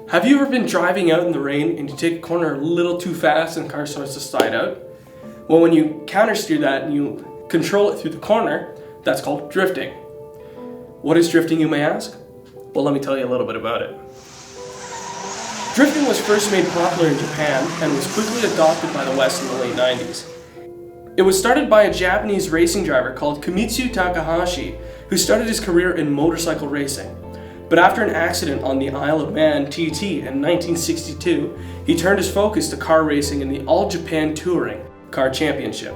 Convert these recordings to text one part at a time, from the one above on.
Have you ever been driving out in the rain and you take a corner a little too fast and the car starts to slide out? Well, when you countersteer that and you control it through the corner, that's called drifting. What is drifting, you may ask? Well, let me tell you a little bit about it. Drifting was first made popular in Japan and was quickly adopted by the West in the late 90s. It was started by a Japanese racing driver called Kimitsu Takahashi, who started his career in motorcycle racing. But after an accident on the Isle of Man TT in 1962, he turned his focus to car racing in the All Japan Touring Car Championship.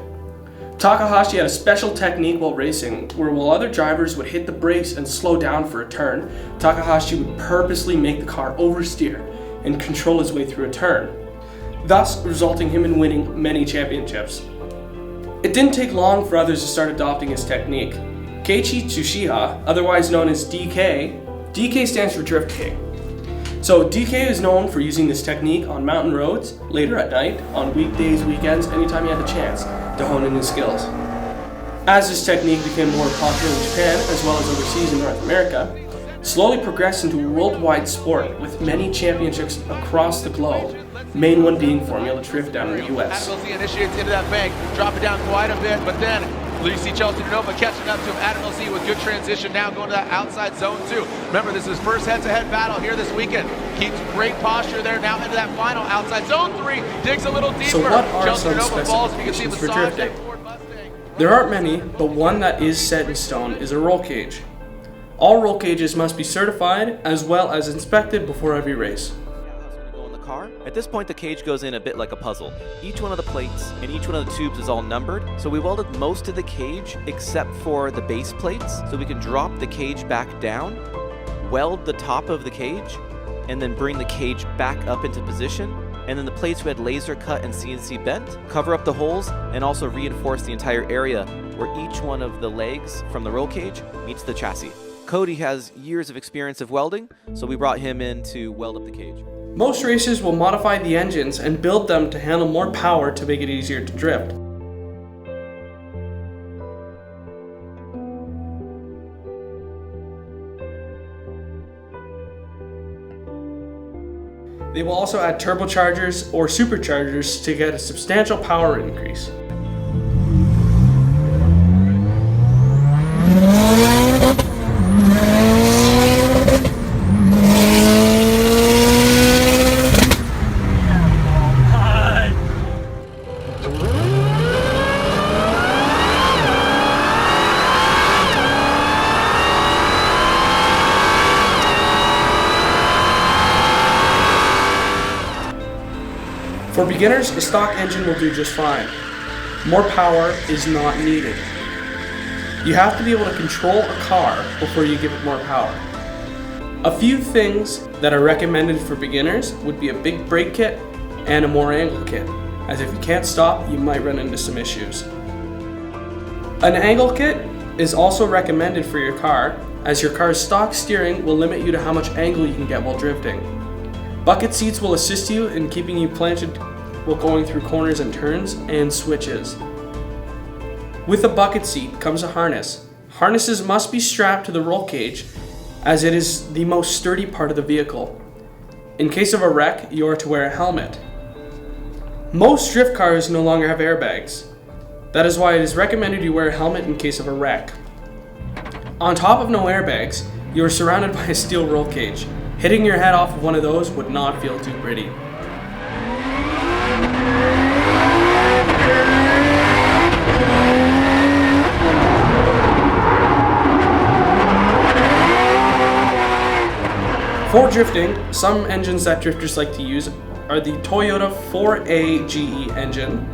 Takahashi had a special technique while racing, where while other drivers would hit the brakes and slow down for a turn, Takahashi would purposely make the car oversteer and control his way through a turn, thus resulting him in winning many championships. It didn't take long for others to start adopting his technique. Keiichi Tsuchiya, otherwise known as DK stands for Drift King. So DK is known for using this technique on mountain roads, later at night, on weekdays, weekends, anytime he had the chance to hone in his skills. As this technique became more popular in Japan as well as overseas in North America, slowly progressed into a worldwide sport with many championships across the globe, main one being Formula Drift down in the US. Adam LZ initiates into that bank, drop it down quite a bit, but then you see Chelsea Nova catching up to him. Adam LZ with good transition now going to that outside zone too. Remember, this is his first head-to-head battle here this weekend. Keeps great posture there, now into that final outside zone 3, digs a little deeper. So what are Chelsea some Nova falls, you can see specifications for the drifting? There aren't many, but one that is set in stone is a roll cage. All roll cages must be certified as well as inspected before every race. At this point, the cage goes in a bit like a puzzle. Each one of the plates and each one of the tubes is all numbered, so we welded most of the cage except for the base plates, so we can drop the cage back down, weld the top of the cage, and then bring the cage back up into position. And then the plates we had laser cut and CNC bent, cover up the holes, and also reinforce the entire area where each one of the legs from the roll cage meets the chassis. Cody has years of experience of welding, so we brought him in to weld up the cage. Most racers will modify the engines and build them to handle more power to make it easier to drift. They will also add turbochargers or superchargers to get a substantial power increase. For beginners, a stock engine will do just fine. More power is not needed. You have to be able to control a car before you give it more power. A few things that are recommended for beginners would be a big brake kit and a more angle kit, as if you can't stop, you might run into some issues. An angle kit is also recommended for your car, as your car's stock steering will limit you to how much angle you can get while drifting. Bucket seats will assist you in keeping you planted while going through corners and turns and switches. With a bucket seat comes a harness. Harnesses must be strapped to the roll cage as it is the most sturdy part of the vehicle. In case of a wreck, you are to wear a helmet. Most drift cars no longer have airbags. That is why it is recommended you wear a helmet in case of a wreck. On top of no airbags, you are surrounded by a steel roll cage. Hitting your head off of one of those would not feel too pretty. For drifting, some engines that drifters like to use are the Toyota 4A GE engine,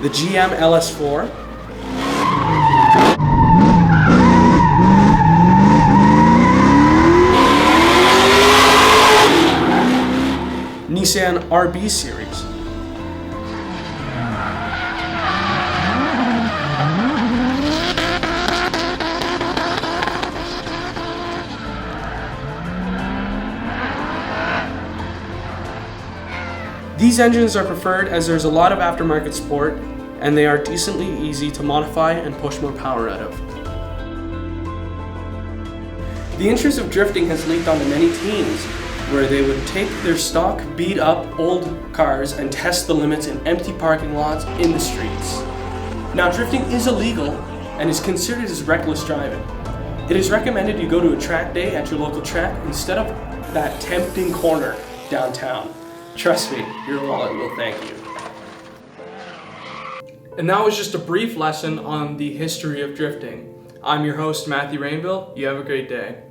the GM LS4, Nissan RB series, These engines are preferred as there's a lot of aftermarket support and they are decently easy to modify and push more power out of. The interest of drifting has leaked onto many teams, where they would take their stock, beat up old cars and test the limits in empty parking lots in the streets. Now, drifting is illegal and is considered as reckless driving. It is recommended you go to a track day at your local track instead of that tempting corner downtown. Trust me, your wallet will thank you. And that was just a brief lesson on the history of drifting. I'm your host, Matthew Rainville. You have a great day.